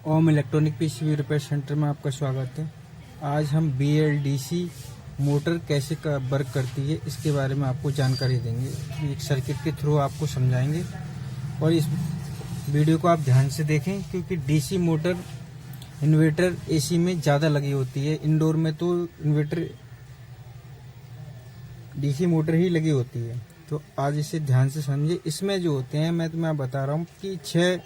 ओम electronic PCB repair centre में आपका स्वागत है। आज हम BLDC मोटर कैसे वर्क करती है इसके बारे में आपको जानकारी देंगे। एक सर्किट के थ्रू आपको समझाएंगे और इस वीडियो को आप ध्यान से देखें, क्योंकि DC मोटर इन्वर्टर AC में ज़्यादा लगी होती है। इंडोर में तो इन्वर्टर DC मोटर ही लगी होती है। तो आज इसे ध्यान से समझिए। इसमें जो होते हैं, मैं तुम्हें बता रहा हूँ कि छह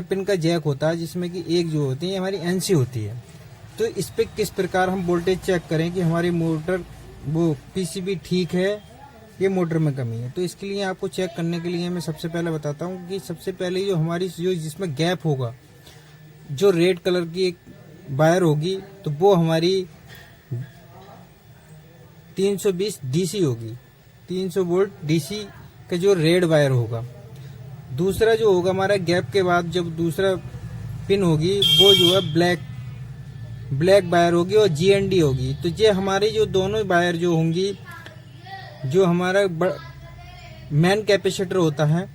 पिन का जैक होता है, जिसमें कि एक जो होती है हमारी NC होती है। तो इस पे किस प्रकार हम वोल्टेज चेक करें कि हमारी मोटर वो PCB ठीक है, ये मोटर में कमी है। तो इसके लिए आपको चेक करने के लिए मैं सबसे पहले बताता हूँ कि सबसे पहले जो हमारी जिसमें गैप होगा, जो रेड कलर की एक वायर होगी, तो वो हमारी 320 DC होगी। 300 वोल्ट DC का जो रेड वायर होगा। दूसरा जो होगा हमारा गैप के बाद जब दूसरा पिन होगी, वो जो है ब्लैक वायर होगी और GND होगी। तो ये हमारी जो दोनों वायर जो होंगी, जो हमारा मेन कैपेसिटर होता है,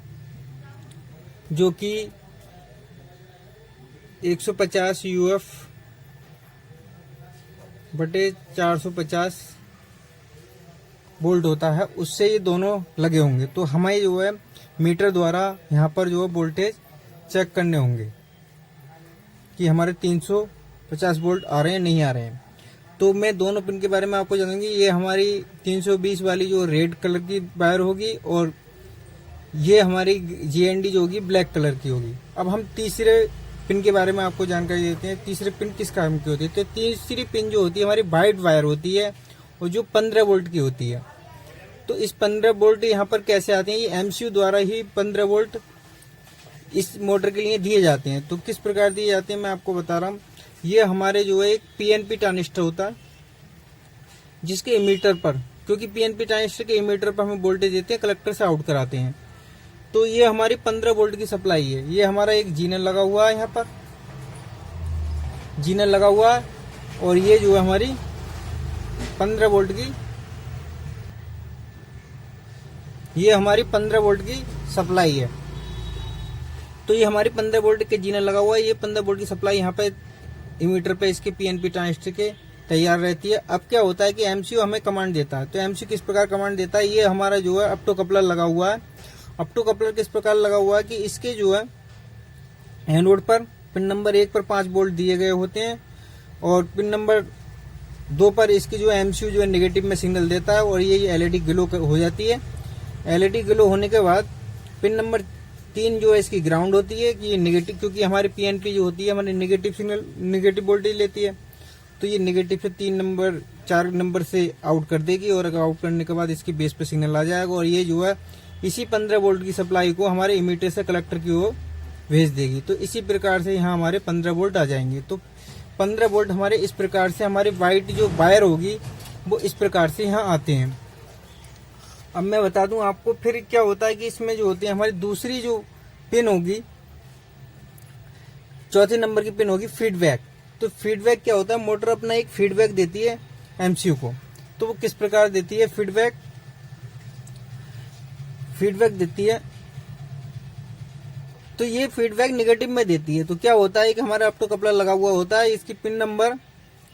जो कि 150 UF बटे 450 वोल्ट होता है, उससे ये दोनों लगे होंगे। तो हमें जो है मीटर द्वारा यहाँ पर जो है वोल्टेज चेक करने होंगे कि हमारे 350 वोल्ट आ रहे हैं नहीं आ रहे हैं। तो मैं दोनों पिन के बारे में आपको जानूंगी। ये हमारी 320 वाली जो रेड कलर की वायर होगी और ये हमारी GND जो होगी ब्लैक कलर की होगी। अब हम तीसरे पिन के बारे में आपको जानकारी देते हैं। तीसरे पिन किस काम की होती है? तो तीसरी पिन जो होती है हमारी वाइट वायर होती है और जो 15 वोल्ट की होती है। तो इस 15 वोल्ट यहाँ पर कैसे आते हैं? ये MCU द्वारा ही 15 वोल्ट इस मोटर के लिए दिए जाते हैं। तो किस प्रकार दिए जाते हैं मैं आपको बता रहा हूँ। ये हमारे जो है एक PNP ट्रांजिस्टर होता है, जिसके इमीटर पर, क्योंकि PNP ट्रांजिस्टर के इमीटर पर हम वोल्टेज देते हैं, कलेक्टर से आउट कराते हैं। तो ये हमारी 15 वोल्ट की सप्लाई है। ये हमारा एक जीनर लगा हुआ है, यहाँ पर जीनर लगा हुआ है और ये जो है हमारी 15 वोल्ट की, ये हमारी 15 वोल्ट की सप्लाई है। तो ये हमारी 15 वोल्ट के जीनर लगा हुआ है। ये 15 वोल्ट की सप्लाई यहाँ पे इमीटर पे इसके PNP ट्रांजिस्टर के तैयार रहती है। अब क्या होता है कि MCU हमें कमांड देता है। तो MCU किस प्रकार कमांड देता है? ये हमारा जो है अपटो कपलर लगा हुआ है। अपटो कपलर किस प्रकार लगा हुआ है कि इसके जो है एनोड पर पिन नंबर 1 पर 5 वोल्ट दिए गए होते हैं और पिन नंबर 2 पर इसकी जो MCU जो है नेगेटिव में सिग्नल देता है और ये LED ग्लो हो जाती है। LED ग्लो होने के बाद पिन नंबर 3 जो है इसकी ग्राउंड होती है कि ये नेगेटिव, क्योंकि हमारी PNP जो होती है हमारी नेगेटिव सिग्नल, नेगेटिव वोल्टेज लेती है। तो ये नेगेटिव से 4 नंबर से आउट कर देगी और आउट करने के बाद इसकी बेस पे सिग्नल आ जाएगा और ये जो है इसी 15 वोल्ट की सप्लाई को हमारे इमीटर से कलेक्टर की ओर भेज देगी। तो इसी प्रकार से यहाँ हमारे 15 वोल्ट आ जाएंगे। तो 15 वोल्ट हमारे इस प्रकार से हमारी वाइट जो वायर होगी वो इस प्रकार से यहाँ आते हैं। अब मैं बता दूं आपको फिर क्या होता है कि इसमें जो होती है हमारी दूसरी जो पिन होगी, चौथे नंबर की पिन होगी फीडबैक। तो फीडबैक क्या होता है? मोटर अपना एक फीडबैक देती है MCU को। तो वो किस प्रकार देती है? फीडबैक देती है, तो ये फीडबैक नेगेटिव में देती है। तो क्या होता है कि हमारा ऑप्टो कपलर लगा हुआ होता है, इसकी पिन नंबर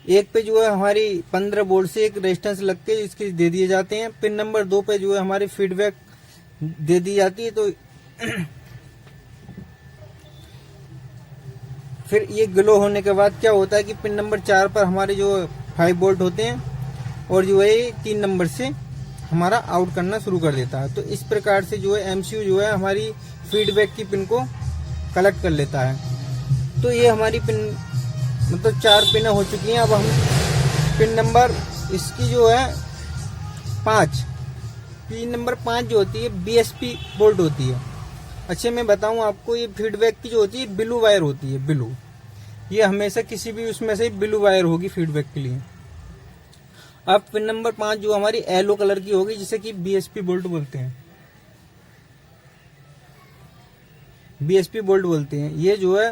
1 पे जो है हमारी 15 वोल्ट से एक रेजिस्टेंस लग के इसके दे दिए जाते हैं। पिन नंबर 2 पे जो है हमारी फीडबैक दे दी जाती है। तो फिर ये ग्लो होने के बाद क्या होता है कि पिन नंबर 4 पर हमारे जो 5 वोल्ट होते हैं और जो है 3 नंबर से हमारा आउट करना शुरू कर देता है। तो इस प्रकार से जो है MCU जो है हमारी फीडबैक की पिन को कलेक्ट कर लेता है। तो ये हमारी पिन मतलब 4 पिन हो चुकी हैं। अब हम पिन नंबर इसकी जो है 5, पिन नंबर 5 जो होती है BSP बोल्ट होती है। अच्छा मैं बताऊं आपको, ये फीडबैक की जो होती है ब्लू वायर होती है, ब्लू। ये हमेशा किसी भी उसमें से ब्लू वायर होगी फीडबैक के लिए। अब पिन नंबर 5 जो हमारी येलो कलर की होगी, जिसे कि BSP बोल्ट बोलते हैं, BSP बोल्ट बोलते हैं। ये जो है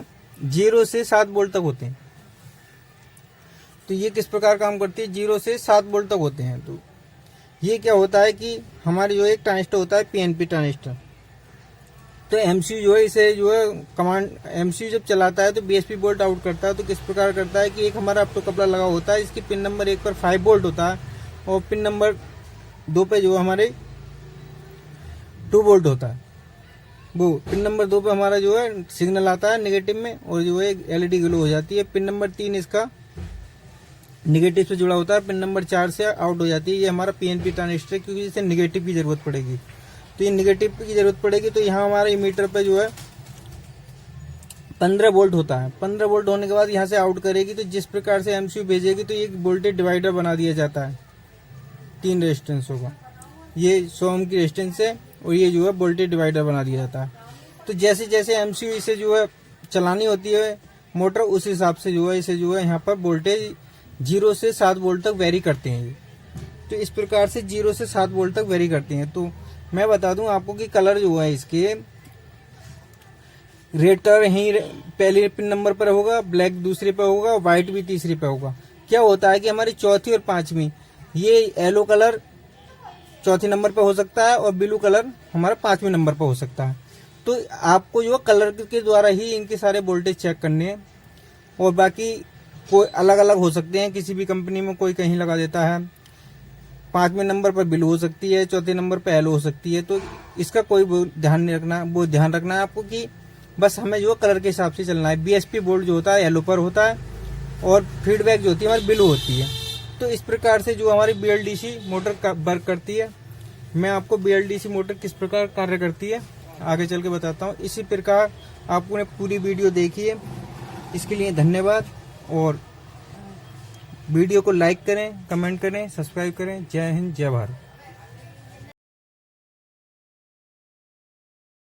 0 से 7 वोल्ट तक होते हैं। तो ये किस प्रकार काम करती है? 0 से 7 वोल्ट तक होते हैं। तो ये क्या होता है कि हमारे जो एक ट्रांजिस्टर होता है PNP ट्रांजिस्टर, तो एमसीयू जो है इसे जो है कमांड एमसीयू जब चलाता है तो बीएसपी बोल्ट आउट करता है। तो किस प्रकार करता है कि एक हमारा ऑप्टो कपलर लगा होता है, इसकी पिन नंबर 1 पर 5 वोल्ट होता है और पिन नंबर 2 पे जो हमारे 2 वोल्ट होता है। वो पिन नंबर 2 पे हमारा जो है सिग्नल आता है नेगेटिव में और जो है एलईडी ग्लो हो जाती है। पिन नंबर 3 इसका नेगेटिव से जुड़ा होता है, पिन नंबर 4 से आउट हो जाती है। ये हमारा पीएनपी ट्रांजिस्टर, क्योंकि इसे नेगेटिव की जरूरत पड़ेगी। तो ये नेगेटिव की जरूरत पड़ेगी तो यहाँ हमारे मीटर पे जो है 15 वोल्ट होता है। 15 वोल्ट होने के बाद यहाँ से आउट करेगी तो जिस प्रकार से एमसीयू भेजेगी तो एक वोल्टेज डिवाइडर बना दिया जाता है 3 रेजिस्टेंसों का। ये 100 ओम की रेजिस्टेंस है और ये जो है वोल्टेज डिवाइडर बना दिया जाता है। तो जैसे जैसे एमसीयू इसे जो है चलानी होती है मोटर, उस हिसाब से जो है इसे जो है यहाँ पर वोल्टेज 0 से 7 वोल्ट तक वेरी करते हैं। तो इस प्रकार से 0 से 7 वोल्ट तक वेरी करते हैं। तो मैं बता दूं आपको कि कलर जो है इसके रेड कलर यही पहले पिन नंबर पर होगा, ब्लैक दूसरे पे होगा, व्हाइट भी तीसरी पे होगा। क्या होता है कि हमारी चौथी और पांचवी ये येलो कलर चौथी नंबर पे हो सकता है और ब्लू कलर हमारा 5वें नंबर पे हो सकता है। तो आपको जो कलर के द्वारा ही इनके सारे वोल्टेज चेक करने हैं और बाकी कोई अलग अलग हो सकते हैं। किसी भी कंपनी में कोई कहीं लगा देता है, 5वें नंबर पर ब्लू हो सकती है, चौथे नंबर पर येलो हो सकती है। तो इसका कोई ध्यान नहीं रखना, वो ध्यान रखना है आपको कि बस हमें जो कलर के हिसाब से चलना है। बीएसपी बोल्ट जो होता है येलो पर होता है और फीडबैक जो होती है हमारी ब्लू होती है। तो इस प्रकार से जो हमारी बीएलडीसी मोटर वर्क करती है। मैं आपको बीएलडीसी मोटर किस प्रकार कार्य करती है आगे चल के बताता हूँ। इसी प्रकार आपने पूरी वीडियो देखी है, इसके लिए धन्यवाद। और वीडियो को लाइक करें, कमेंट करें, सब्सक्राइब करें। जय हिंद, जय भारत।